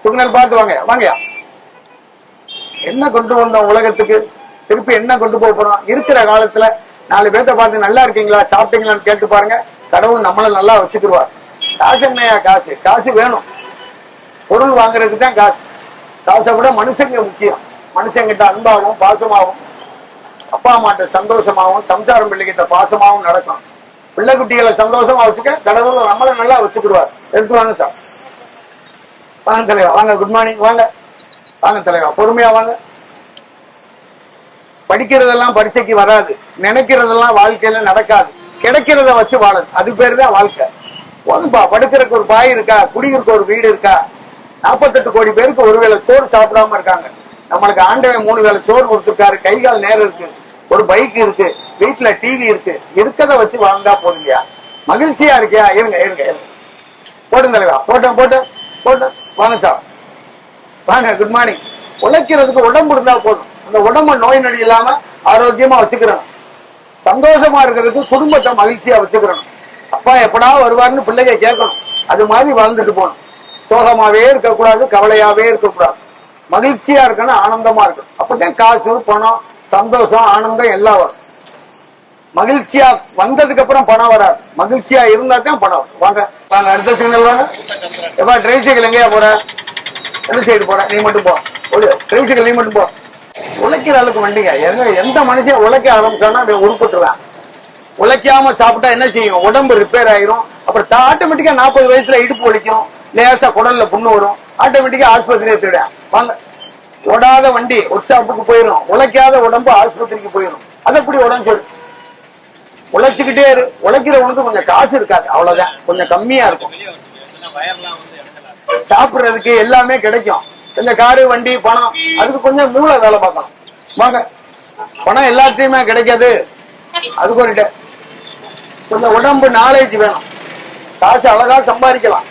Signal பார்த்து வாங்க வாங்கயா. என்ன கொண்டு வந்தோம் உலகத்துக்கு, திருப்பி என்ன கொண்டு போக போறோம்? இருக்கிற காலத்துல 4 பேர்த்த பார்த்து நல்லா இருக்கீங்களா சாப்பிட்டீங்களான்னு கேட்டு பாருங்க. கடவுள் நம்மள நல்லா வச்சுக்கிடுவார். காசு என்னையா காசு? காசு வேணும், பொருள் வாங்குறதுக்கு தான் காசு. காசை விட மனுஷங்க முக்கியம். மனுஷங்கிட்ட அன்பாகவும் பாசமாகவும், அப்பா அம்மாட்ட சந்தோஷமாகவும், சம்சாரம் பிள்ளைகிட்ட பாசமாகவும் நடக்கும். பிள்ளை குட்டிகளை சந்தோஷமா வச்சுக்க கடவுள் நம்மள நல்லா வச்சுக்கிடுவார். எடுத்து வாங்க சார். வாங்க தலைவா, வாங்க. Good morning. வாங்க வாங்க தலைவா, பொறுமையா வாங்க. படிக்கிறதெல்லாம் பரீட்சைக்கு வராது, நினைக்கிறதெல்லாம் வாழ்க்கையில நடக்காது. கிடைக்கிறத வச்சு வாழது, அது பேரு தான் வாழ்க்கை. போதும்பா, படுக்கிறதுக்கு ஒரு பாய் இருக்கா, குடியிருக்க ஒரு வீடு இருக்கா. 48 கோடி பேருக்கு ஒருவேளை சோறு சாப்பிடாம இருக்காங்க. நம்மளுக்கு ஆண்டவன் 3 வேளை சோறு கொடுத்துருக்காரு. கை கால் நேரம் இருக்கு, ஒரு பைக் இருக்கு, வீட்டுல டிவி இருக்கு. இருக்கத வச்சு வாழ்ந்தா போதுங்கயா. மகிழ்ச்சியா இருக்கியா? இருங்க இருங்க இருங்க. போட்டும் தலைவா, போட்டோம் போட்டோம் போட்டோம். வாங்க சார், வாங்க. Good morning. உழைக்கிறதுக்கு உடம்பு இருந்தா போதும். அந்த உடம்ப நோய் நொடி இல்லாம ஆரோக்கியமா வச்சுக்கிறோம். சந்தோஷமா இருக்கிறதுக்கு குடும்பத்தை மகிழ்ச்சியா வச்சுக்கிறோம். அப்பா எப்படா வருவார்னு பிள்ளைங்க கேட்கணும். அது மாதிரி வாழ்ந்துட்டு போகணும். சோகமாவே இருக்கக்கூடாது, கவலையாவே இருக்கக்கூடாது. மகிழ்ச்சியா இருக்கணும், ஆனந்தமா இருக்கணும். அப்பதான் காசு பணம் சந்தோஷம் ஆனந்தம் எல்லாம் வரும். மகிழ்ச்சியா வந்ததுக்கு அப்புறம் பணம் வராது, மகிழ்ச்சியா இருந்தா தான் பணம் வரும். வாங்க வாங்க, அடுத்த சிக்னல் வாங்க. எப்பா ட்ரை சைக்கிள் எங்கேயா போற? எந்த சைடு போற? நீ மட்டும் போ. ட்ரை சைக்கிள் நீ மட்டும் போ. உழைக்கிற அளவுக்கு வண்டிங்க. எந்த மனுஷன் உழைக்க ஆரம்பிச்சானா அவன் உருப்பட்டுருவான். உழைக்காம சாப்பிட்டா என்ன செய்யும்? உடம்பு ரிப்பேர் ஆயிரும். அப்புறம் ஆட்டோமேட்டிக்கா 40 வயசுல இடுப்பு வலிக்கும், லேசா குடல்ல புண்ணு வரும். ஆட்டோமேட்டிக்கா ஆஸ்பத்திரியை தேட. வாங்க. ஓடாத வண்டி ஒர்க் ஷாப்புக்கு போயிடும், உழைக்காத உடம்பு ஆஸ்பத்திரிக்கு போயிடும். அது எப்படி உடம்பு சொல்லு? உழைச்சுக்கிட்டே இரு. உழைக்கிறவனுக்கு கொஞ்சம் காசு இருக்காது, அவ்வளவுதான், கொஞ்சம் கம்மியா இருக்கும். சாப்பிடுறதுக்கு எல்லாமே கிடைக்கும். இந்த காரு வண்டி பணம் அதுக்கு கொஞ்சம் மூளை வேலை பார்க்கணும். வாங்க. பணம் எல்லாத்தையுமே கிடைக்காது, அதுக்கு ஒரு கொஞ்சம் உடம்பு நாலேஜ் வேணும். காசு அழகா சம்பாதிக்கலாம்.